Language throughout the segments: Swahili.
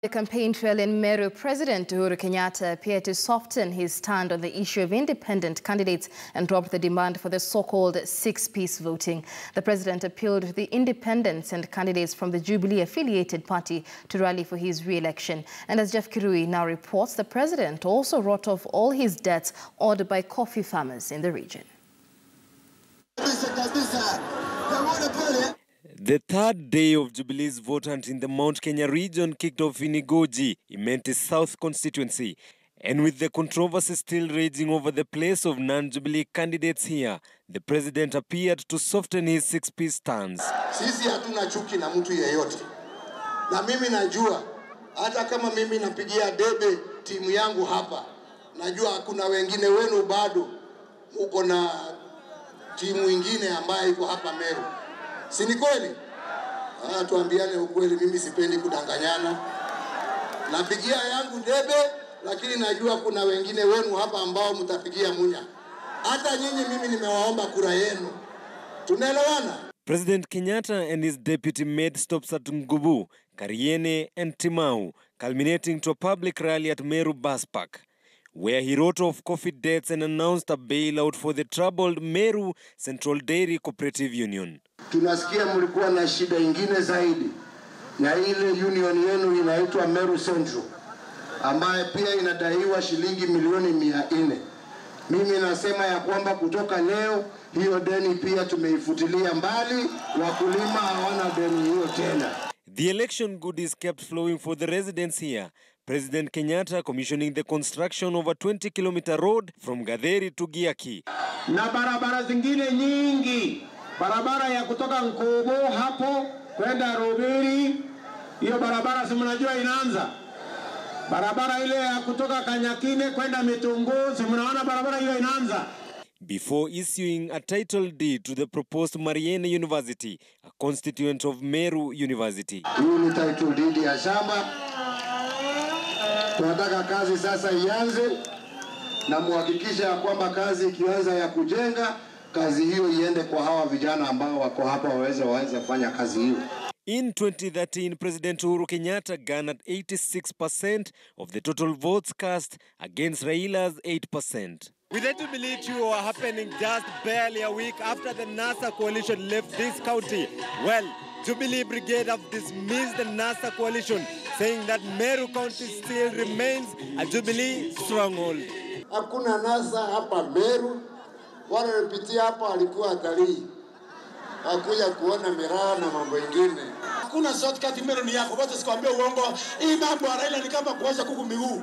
The campaign trail in Meru, President Uhuru Kenyatta appeared to soften his stand on the issue of independent candidates and dropped the demand for the so-called six-piece voting. The president appealed to the independents and candidates from the Jubilee-affiliated party to rally for his re-election. And as Jeff Kirui now reports, the president also wrote off all his debts owed by coffee farmers in the region. The third day of Jubilee's vote hunt in the Mount Kenya region kicked off in Igoji, Imenti South constituency. And with the controversy still raging over the place of non-Jubilee candidates here, the president appeared to soften his six-piece stance. Sisi hatuna chuki na mtu yeyote. Na mimi najua, hata kama mimi napigia debe timu yangu hapa, najua kuna wengine wenu bado muko na timu ingine ambayo iko hapa Meru. Si ni kweli? Tuambiane ukweli, mimi sipendi kudanganyana. Napigia yangu debe, lakini najua kuna wengine wenu hapa ambao mtapigia munya. Hata nyinyi mimi nimewaomba kura yenu. Tunaelewana? President Kenyatta and his deputy made stops at Ngubu, Kariene and Timau, culminating to a public rally at Meru Bus Park, where he wrote off coffee debts and announced a bailout for the troubled Meru Central Dairy Cooperative Union. Tunasikia mlikuwa na shida ingine zaidi, na ile union yenu inaitwa Meru Central, ambaye pia inadaiwa shilingi milioni 400. Mimi nasema ya kwamba kutoka leo hiyo deni pia tumeifutilia mbali, wakulima hawana deni hiyo tena. The election goodies kept flowing for the residents here. President Kenyatta commissioning the construction of a 20-kilometer road from Gadheri to Giaki. Na barabara zingine nyingi. Barabara ya kutoka Nkubu hapo kwenda Rubiri, hiyo barabara si mnajua inaanza. Barabara ile ya kutoka Kanyakine kwenda Mitungu, si mnaona barabara hiyo inaanza. Before issuing a title deed to the proposed Mariene University, a constituent of Meru University. Hii ni title deed ya shamba. Tunataka kazi sasa ianze, na muhakikisha kwamba kazi ikianza ya kujenga, kazi hiyo iende kwa hawa vijana ambao wako hapa waweze fanya kazi hiyo. In 2013, President Uhuru Kenyatta garnered 86% of the total votes cast against Raila's 8%. With the Jubilee tour happening just barely a week after the NASA coalition left this county, well, Jubilee Brigade have dismissed the NASA coalition, saying that Meru County still remains a Jubilee stronghold. Hakuna NASA hapa Meru. Wale walipitia hapa walikuwa watalii. Hakuja kuona miraa na mambo mengine. Hakuna shortcut Meru ni yako. Wote sikwambia uongo. Hii mambo ya Raila ni kama kuosha kuku miguu.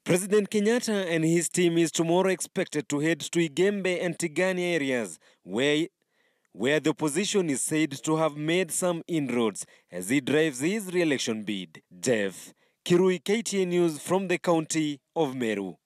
President Kenyatta and his team is tomorrow expected to head to Igembe and Tigania areas, where the opposition is said to have made some inroads as he drives his re-election bid. Jeff Kirui, KTN News from the county of Meru.